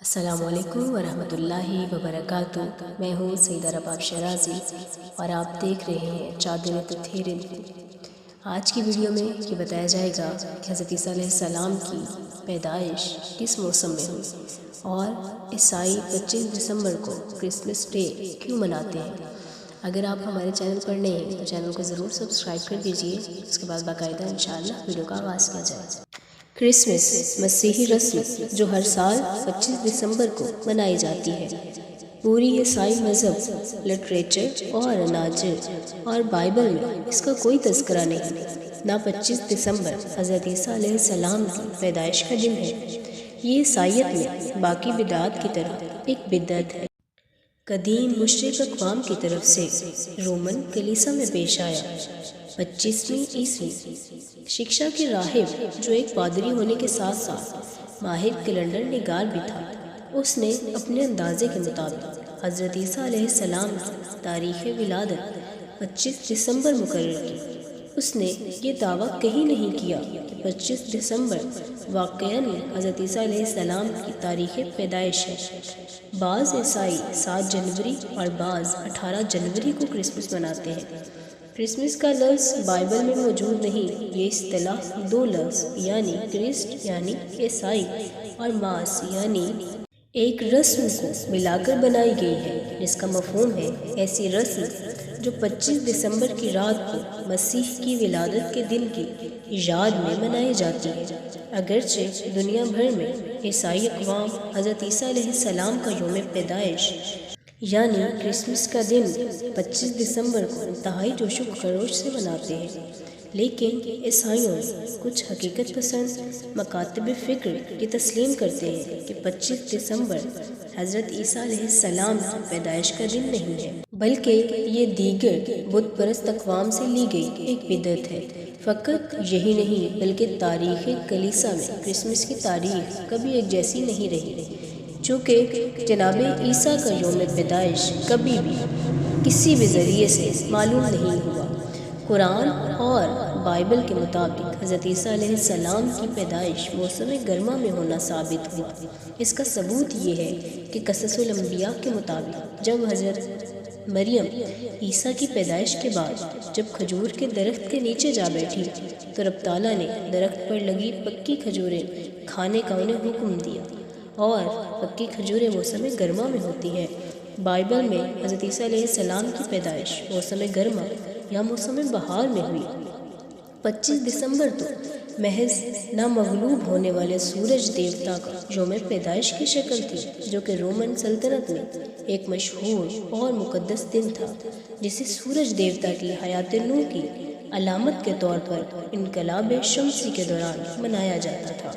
السلام علیکم ورحمۃ اللہ وبرکاتہ۔ میں ہوں سیدہ رباب شرازی اور آپ دیکھ رہے ہیں چادر تطہیر۔ آج کی ویڈیو میں یہ بتایا جائے گا کہ حضرت عیسیٰ علیہ السلام کی پیدائش کس موسم میں ہوئی اور عیسائی 25 دسمبر کو کرسمس ڈے کیوں مناتے ہیں۔ اگر آپ ہمارے چینل پر نئے ہیں تو چینل کو ضرور سبسکرائب کر دیجئے، اس کے بعد باقاعدہ انشاءاللہ ویڈیو کا آغاز کیا جائے۔ کرسمس مسیحی رسم جو ہر سال 25 دسمبر کو منائی جاتی ہے۔ پوری عیسائی مذہب، لٹریچر اور اناجیل اور بائبل میں اس کا کوئی تذکرہ نہیں۔ نہ 25 دسمبر حضرت عیسیٰ علیہ السلام کی پیدائش کا دن ہے۔ یہ عیسائیت میں باقی بدعات کی طرح ایک بدعت ہے۔ قدیم مشرک اقوام کی طرف سے رومن کلیسا میں پیش آیا۔ 25ویں عیسوی شکشا کے راہب جو ایک پادری ہونے کے ساتھ ساتھ ماہر کیلنڈر نگار بھی تھا، اس نے اپنے اندازے کے مطابق حضرت عیسیٰ علیہ السلام کی تاریخ ولادت 25 دسمبر مقرر کی۔ اس نے یہ دعویٰ کہیں نہیں کیا کہ 25 دسمبر واقعاً حضرت عیسیٰ علیہ السلام کی تاریخ پیدائش ہے۔ بعض عیسائی 7 جنوری اور بعض 18 جنوری کو کرسمس مناتے ہیں۔ کرسمس کا لفظ بائبل میں موجود نہیں۔ یہ اصطلاح 2 لفظ یعنی کرسٹ یعنی عیسائی اور ماس یعنی ایک رسم کو ملا کر بنائی گئی ہے، جس کا مفہوم ہے ایسی رسم جو 25 دسمبر کی رات کو مسیح کی ولادت کے دن کی یاد میں منائی جاتی ہے۔ اگرچہ دنیا بھر میں عیسائی اقوام حضرت عیسیٰ علیہ السلام کا یوم پیدائش یعنی کرسمس کا دن 25 دسمبر کو انتہائی جوش و خروش سے مناتے ہیں، لیکن عیسائیوں میں کچھ حقیقت پسند مکاتب فکر یہ تسلیم کرتے ہیں کہ 25 دسمبر حضرت عیسیٰ علیہ السلام کی پیدائش کا دن نہیں ہے، بلکہ یہ دیگر بت پرست اقوام سے لی گئی ایک بدعت ہے۔ فقط یہی نہیں بلکہ تاریخ کلیسا میں کرسمس کی تاریخ کبھی ایک جیسی نہیں رہی، چونکہ جناب عیسیٰ کا یوم پیدائش کبھی بھی کسی بھی ذریعے سے معلوم نہیں ہوا۔ قرآن اور بائبل کے مطابق حضرت عیسیٰ علیہ السلام کی پیدائش موسم گرما میں ہونا ثابت ہوا۔ اس کا ثبوت یہ ہے کہ قصص الانبیاء کے مطابق جب حضرت مریم عیسیٰ کی پیدائش کے بعد جب کھجور کے درخت کے نیچے جا بیٹھی تو رب تعالیٰ نے درخت پر لگی پکی کھجوریں کھانے کا انہیں حکم دیا، اور پکی کھجوریں موسم گرما میں ہوتی ہیں۔ بائبل میں حضرت عیسیٰ علیہ السلام کی پیدائش موسم گرما یا موسم بہار میں ہوئی۔ 25 دسمبر تو محض نامغلوب ہونے والے سورج دیوتا کا یوم پیدائش کی شکل تھی، جو کہ رومن سلطنت میں ایک مشہور اور مقدس دن تھا، جسے سورج دیوتا کی حیات نو کی علامت کے طور پر انقلاب شمسی کے دوران منایا جاتا تھا۔